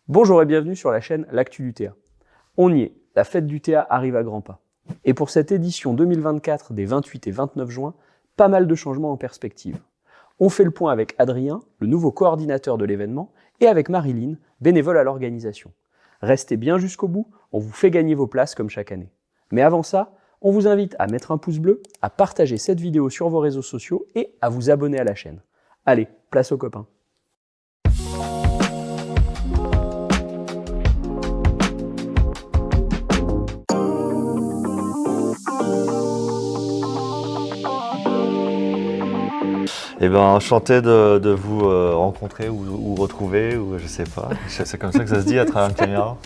Bonjour et bienvenue sur la chaîne L'Actu du Théâtre. On y est, la fête du théâtre arrive à grands pas. Et pour cette édition 2024 des 28 et 29 juin, pas mal de changements en perspective. On fait le point avec Adrien, le nouveau coordinateur de l'événement, et avec Marilyn, bénévole à l'organisation. Restez bien jusqu'au bout, on vous fait gagner vos places comme chaque année. Mais avant ça, on vous invite à mettre un pouce bleu, à partager cette vidéo sur vos réseaux sociaux et à vous abonner à la chaîne. Allez, place aux copains. Eh ben, enchanté de vous rencontrer ou retrouver, ou je sais pas. C'est comme ça que ça se dit à travers une caméra.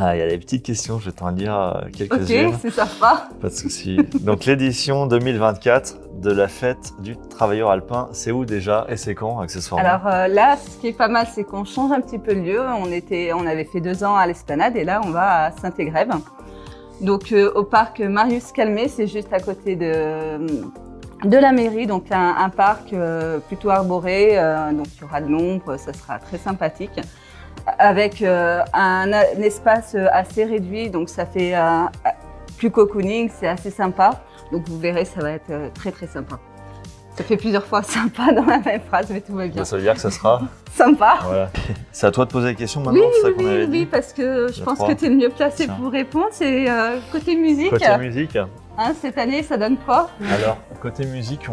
Ah, il y a des petites questions, je vais t'en dire quelques-unes. Ok, c'est sympa. Pas de souci. Donc l'édition 2024 de la fête du travailleur alpin, c'est où déjà et c'est quand accessoirement? Alors là, ce qui est pas mal, c'est qu'on change un petit peu le lieu. On avait fait 2 ans à l'Esplanade et là, on va à Saint-Égrève. Donc au parc Marius Calmé, c'est juste à côté de la mairie, donc un parc plutôt arboré. Donc il y aura de l'ombre, ça sera très sympathique. Avec un espace assez réduit, donc ça fait plus cocooning, c'est assez sympa. Donc vous verrez, ça va être très très sympa. Ça fait plusieurs fois sympa dans la même phrase, mais tout va bien. Ça veut dire que ça sera sympa. Voilà. C'est à toi de poser les questions maintenant, c'est ça qu'on avait dit. Oui, parce que je pense que tu es le mieux placé pour répondre. C'est côté musique. Côté musique. Cette année, ça donne quoi? Alors, côté musique,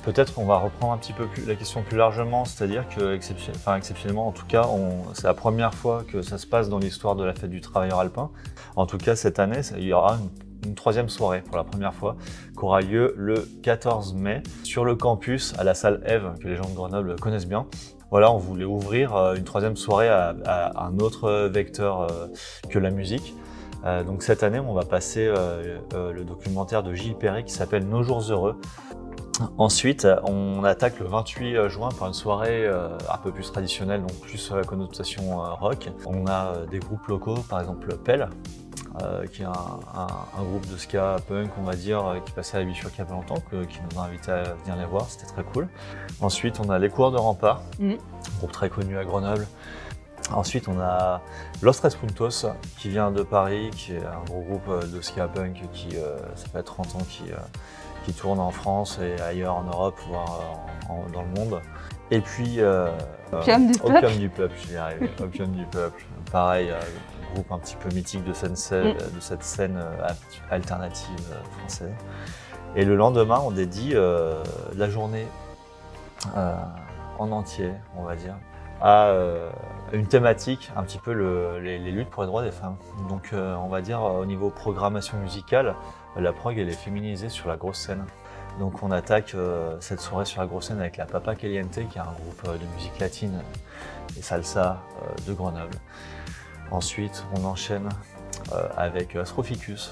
peut-être qu'on va reprendre un petit peu la question plus largement, c'est-à-dire que, exceptionnellement, en tout cas, c'est la première fois que ça se passe dans l'histoire de la fête du travailleur alpin. En tout cas, cette année, il y aura une troisième soirée pour la première fois qui aura lieu le 14 mai sur le campus à la salle Eve, que les gens de Grenoble connaissent bien. Voilà, on voulait ouvrir une troisième soirée à un autre vecteur que la musique. Donc cette année, on va passer le documentaire de Gilles Perret qui s'appelle Nos jours heureux. Ensuite, on attaque le 28 juin par une soirée un peu plus traditionnelle, donc plus connotation rock. On a des groupes locaux, par exemple Pell, qui est un groupe de ska punk, on va dire, qui passait à la Bichur il y a pas longtemps, qui nous a invités à venir les voir, c'était très cool. Ensuite, on a les Coureurs de Rempart, groupe très connu à Grenoble. Ensuite, on a Los Tres Puntos, qui vient de Paris, qui est un gros groupe de ska punk qui, ça fait 30 ans, qui tourne en France et ailleurs en Europe, voire dans le monde. Et puis Opium du Peuple. Opium du Peuple, j'y ai arrivé. Opium du Peuple, pareil, groupe un petit peu mythique de cette scène alternative française. Et le lendemain, on dédie la journée en entier, on va dire, à une thématique, un petit peu les luttes pour les droits des femmes. Donc on va dire au niveau programmation musicale, la prog elle est féminisée sur la grosse scène. Donc on attaque cette soirée sur la grosse scène avec la Papa Caliente, qui est un groupe de musique latine et salsa de Grenoble. Ensuite on enchaîne avec Astroficus.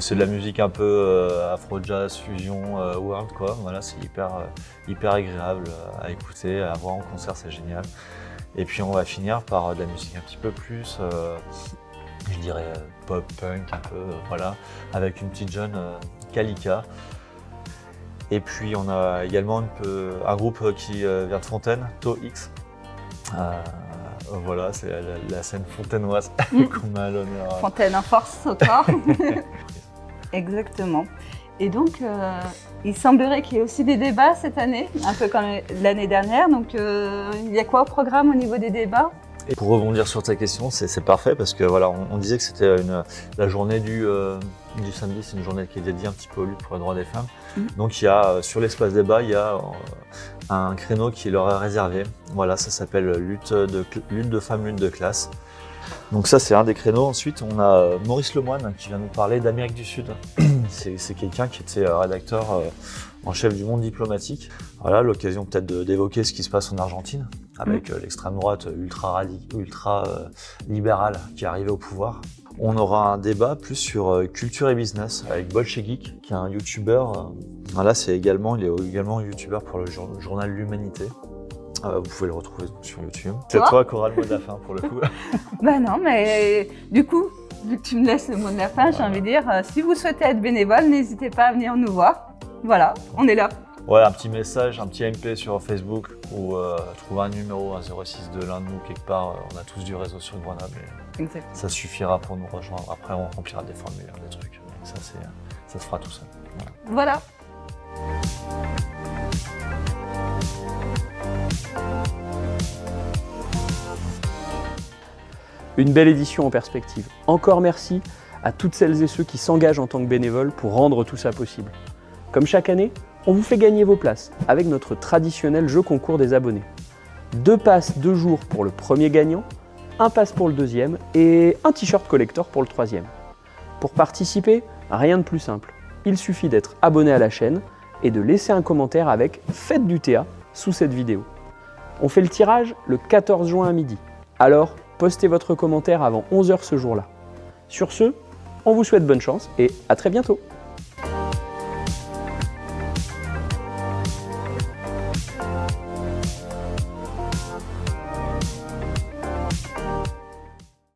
C'est de la musique un peu afro-jazz, fusion, world quoi. Voilà, c'est hyper agréable à écouter, à voir en concert, c'est génial. Et puis on va finir par de la musique un petit peu plus, je dirais pop, punk, un peu, voilà, avec une petite jeune Kalika. Et puis on a également un groupe qui vient de Fontaine, To X. Voilà, c'est la scène fontainoise qu'on a à l'honneur. Fontaine en force au corps. Exactement. Et donc, il semblerait qu'il y ait aussi des débats cette année, un peu comme l'année dernière. Donc, il y a quoi au programme au niveau des débats? Et pour rebondir sur ta question, c'est parfait parce que voilà, on disait que c'était la journée du samedi, c'est une journée qui est dédiée un petit peu aux luttes pour les droits des femmes. Donc il y a sur l'espace débat, il y a un créneau qui leur est réservé. Voilà, ça s'appelle lutte de femmes, lutte de classe. Donc ça c'est un des créneaux. Ensuite on a Maurice Lemoine qui vient nous parler d'Amérique du Sud. C'est quelqu'un qui était rédacteur en chef du Monde diplomatique. Voilà, l'occasion peut-être d'évoquer ce qui se passe en Argentine avec l'extrême droite ultra libérale qui est arrivée au pouvoir. On aura un débat plus sur culture et business avec Bolchegeek, qui est un youtubeur. Voilà, il est également youtubeur pour le journal L'Humanité. Vous pouvez le retrouver sur YouTube. C'est toi qui auras le mot de la fin pour le coup. Bah non, mais du coup, vu que tu me laisses le mot de la fin, j'ai envie de dire, si vous souhaitez être bénévole, n'hésitez pas à venir nous voir. Voilà, on est là. Ouais, un petit message, un petit MP sur Facebook ou trouver un numéro, un 06 de l'un de nous quelque part. On a tous du réseau sur Grenoble. Exactement. Ça suffira pour nous rejoindre. Après, on remplira des formulaires, des trucs. Donc ça se fera tout seul. Voilà. Une belle édition en perspective. Encore merci à toutes celles et ceux qui s'engagent en tant que bénévoles pour rendre tout ça possible. Comme chaque année, on vous fait gagner vos places avec notre traditionnel jeu concours des abonnés. 2 passes 2 jours pour le premier gagnant, 1 pass pour le deuxième et un t-shirt collector pour le troisième. Pour participer, rien de plus simple. Il suffit d'être abonné à la chaîne et de laisser un commentaire avec « Faites du Théa » sous cette vidéo. On fait le tirage le 14 juin à midi. Alors, postez votre commentaire avant 11 h ce jour-là. Sur ce, on vous souhaite bonne chance et à très bientôt.